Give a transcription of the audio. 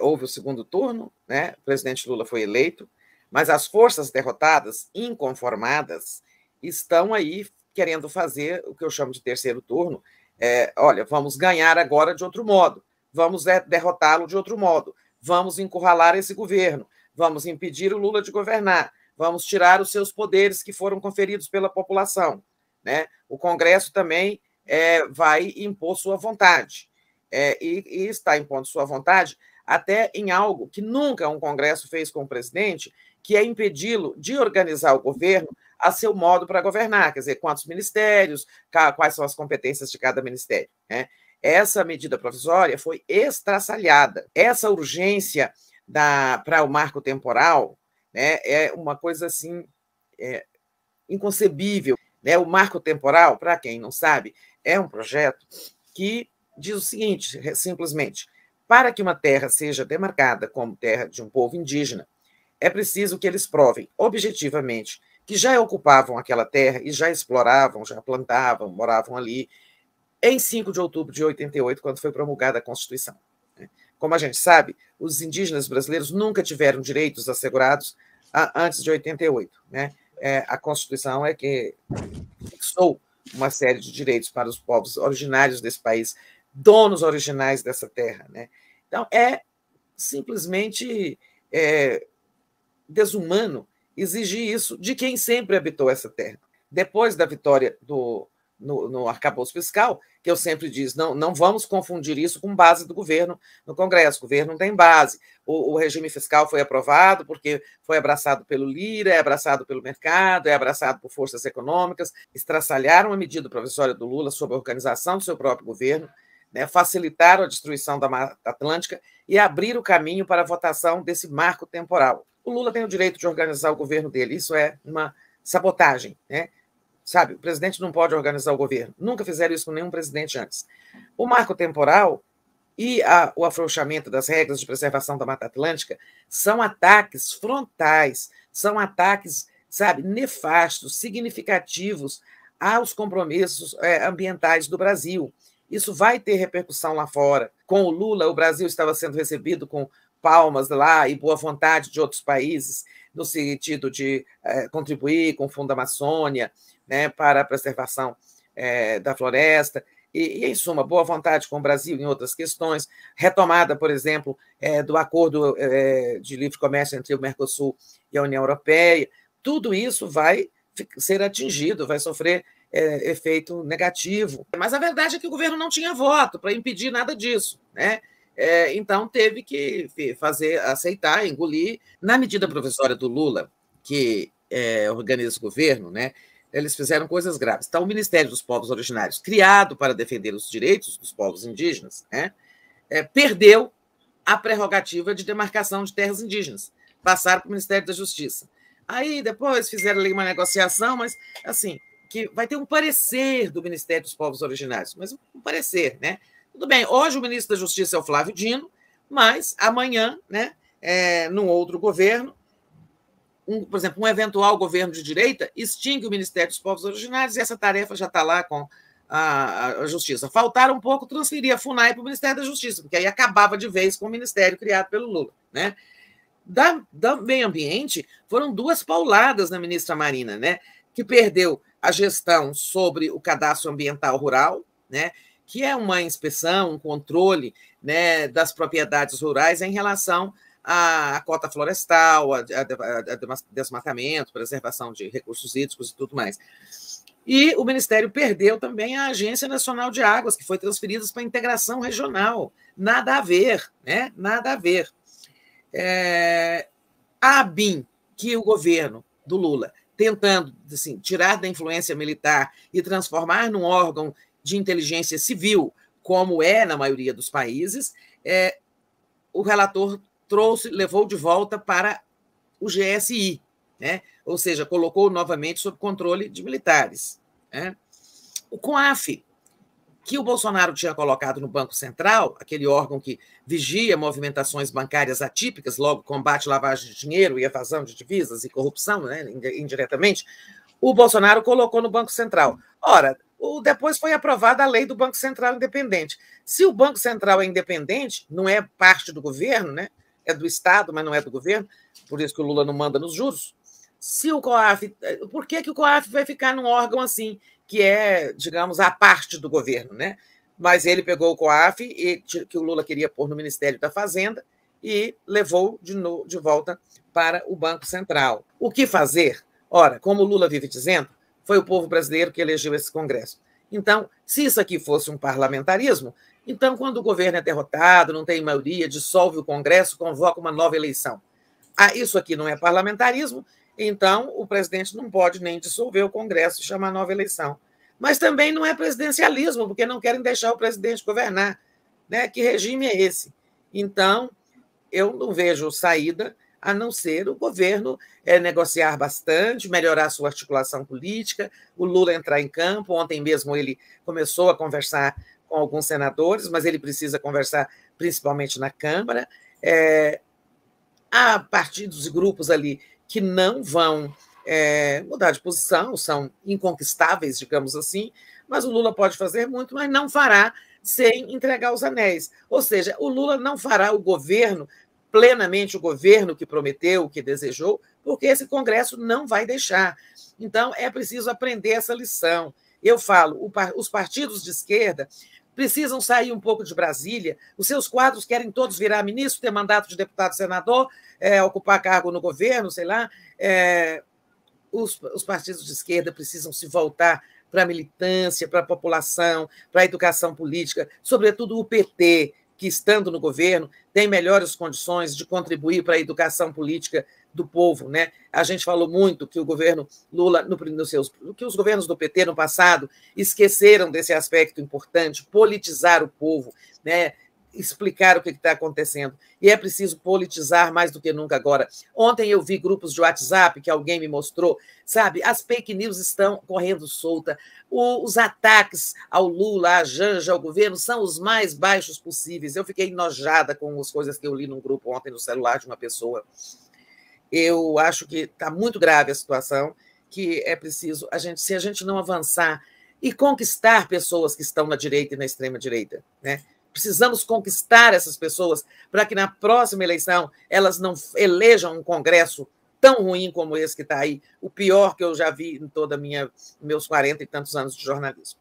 houve o segundo turno, né? O presidente Lula foi eleito, mas as forças derrotadas, inconformadas, estão aí querendo fazer o que eu chamo de terceiro turno. Olha, vamos ganhar agora de outro modo, vamos derrotá-lo de outro modo, vamos encurralar esse governo, vamos impedir o Lula de governar, vamos tirar os seus poderes que foram conferidos pela população, né? O Congresso também vai impor sua vontade, e está impondo sua vontade até em algo que nunca um Congresso fez com o presidente, que é impedi-lo de organizar o governo a seu modo para governar, quer dizer, quantos ministérios, quais são as competências de cada ministério, né? Essa medida provisória foi estraçalhada. Essa urgência para o marco temporal, né, é uma coisa assim inconcebível, né? O marco temporal, para quem não sabe, é um projeto que diz o seguinte, simplesmente: para que uma terra seja demarcada como terra de um povo indígena, é preciso que eles provem objetivamente que já ocupavam aquela terra e já exploravam, já plantavam, moravam ali, em 5 de outubro de 88, quando foi promulgada a Constituição. Como a gente sabe, os indígenas brasileiros nunca tiveram direitos assegurados antes de 88. Né? A Constituição é que fixou uma série de direitos para os povos originários desse país, donos originais dessa terra. Né? Então, é simplesmente desumano exigir isso de quem sempre habitou essa terra. Depois da vitória no arcabouço fiscal, que eu sempre digo, não vamos confundir isso com base do governo no Congresso. O governo não tem base. O regime fiscal foi aprovado porque foi abraçado pelo Lira, é abraçado pelo mercado, é abraçado por forças econômicas, estraçalharam a medida provisória do Lula sobre a organização do seu próprio governo, né, facilitaram a destruição da Mata Atlântica e abriram o caminho para a votação desse marco temporal. O Lula tem o direito de organizar o governo dele, isso é uma sabotagem, né? Sabe, o presidente não pode organizar o governo. Nunca fizeram isso com nenhum presidente antes. O marco temporal e o afrouxamento das regras de preservação da Mata Atlântica são ataques frontais, são ataques, sabe, nefastos, significativos aos compromissos ambientais do Brasil. Isso vai ter repercussão lá fora. Com o Lula, o Brasil estava sendo recebido com palmas lá e boa vontade de outros países, no sentido de contribuir com o Fundo Amazônia, né, para a preservação da floresta, e, em suma, boa vontade com o Brasil em outras questões, retomada, por exemplo, do acordo de livre comércio entre o Mercosul e a União Europeia. Tudo isso vai ser atingido, vai sofrer efeito negativo. Mas a verdade é que o governo não tinha voto para impedir nada disso, né? Então, teve que aceitar, engolir. Na medida provisória do Lula, que organiza o governo, né, eles fizeram coisas graves. Então, o Ministério dos Povos Originários, criado para defender os direitos dos povos indígenas, né, perdeu a prerrogativa de demarcação de terras indígenas. Passaram para o Ministério da Justiça. Aí, depois, fizeram ali uma negociação, mas, assim, que vai ter um parecer do Ministério dos Povos Originários, mas um parecer, né? Tudo bem, hoje o ministro da Justiça é o Flávio Dino, mas amanhã, né, num outro governo, por exemplo, um eventual governo de direita extingue o Ministério dos Povos Originários e essa tarefa já está lá com a Justiça. Faltaram um pouco transferir a FUNAI para o Ministério da Justiça, porque aí acabava de vez com o ministério criado pelo Lula. Né? Do meio ambiente, foram 2 pauladas na ministra Marina, né, que perdeu a gestão sobre o cadastro ambiental rural, né, que é uma inspeção, um controle, né, das propriedades rurais em relação à cota florestal, a desmatamento, preservação de recursos hídricos e tudo mais. E o Ministério perdeu também a Agência Nacional de Águas, que foi transferida para a integração regional. Nada a ver, né? Nada a ver. A ABIN, que o governo do Lula, tentando assim, tirar da influência militar e transformar num órgão de inteligência civil, como é na maioria dos países, o relator levou de volta para o GSI, né? Ou seja, colocou novamente sob controle de militares. Né? O COAF, que o Bolsonaro tinha colocado no Banco Central, aquele órgão que vigia movimentações bancárias atípicas, logo combate lavagem de dinheiro e evasão de divisas e corrupção, né, indiretamente, o Bolsonaro colocou no Banco Central. Ora, Depois foi aprovada a lei do Banco Central independente. Se o Banco Central é independente, não é parte do governo, né? É do Estado, mas não é do governo, por isso que o Lula não manda nos juros. Se o COAF, por que o COAF vai ficar num órgão assim, que é, digamos, a parte do governo, né? Mas ele pegou o COAF, que o Lula queria pôr no Ministério da Fazenda, e levou de volta para o Banco Central. O que fazer? Ora, como o Lula vive dizendo, foi o povo brasileiro que elegeu esse Congresso. Então, se isso aqui fosse um parlamentarismo, então, quando o governo é derrotado, não tem maioria, dissolve o Congresso, convoca uma nova eleição. Isso aqui não é parlamentarismo, então o presidente não pode nem dissolver o Congresso e chamar nova eleição. Mas também não é presidencialismo, porque não querem deixar o presidente governar, né? Que regime é esse? Então, eu não vejo saída a não ser o governo negociar bastante, melhorar sua articulação política, o Lula entrar em campo. Ontem mesmo ele começou a conversar com alguns senadores, mas ele precisa conversar principalmente na Câmara. Há partidos e grupos ali que não vão mudar de posição, são inconquistáveis, digamos assim, mas o Lula pode fazer muito, mas não fará sem entregar os anéis. Ou seja, o Lula não fará o governo plenamente o governo que prometeu, que desejou, porque esse Congresso não vai deixar. Então, é preciso aprender essa lição. Eu falo, os partidos de esquerda precisam sair um pouco de Brasília, os seus quadros querem todos virar ministro, ter mandato de deputado, senador, ocupar cargo no governo, sei lá. Os partidos de esquerda precisam se voltar para a militância, para a população, para a educação política, sobretudo o PT, que, estando no governo, tem melhores condições de contribuir para a educação política do povo, né? A gente falou muito que o governo Lula, que os governos do PT no passado esqueceram desse aspecto importante, politizar o povo, né? Explicar o que está acontecendo. E é preciso politizar mais do que nunca agora. Ontem eu vi grupos de WhatsApp que alguém me mostrou, sabe? As fake news estão correndo solta. Os ataques ao Lula, à Janja, ao governo, são os mais baixos possíveis. Eu fiquei enojada com as coisas que eu li num grupo ontem no celular de uma pessoa. Eu acho que está muito grave a situação, que é preciso, se a gente não avançar e conquistar pessoas que estão na direita e na extrema-direita, né? Precisamos conquistar essas pessoas para que, na próxima eleição, elas não elejam um Congresso tão ruim como esse que está aí, o pior que eu já vi em toda meus 40 e tantos anos de jornalismo.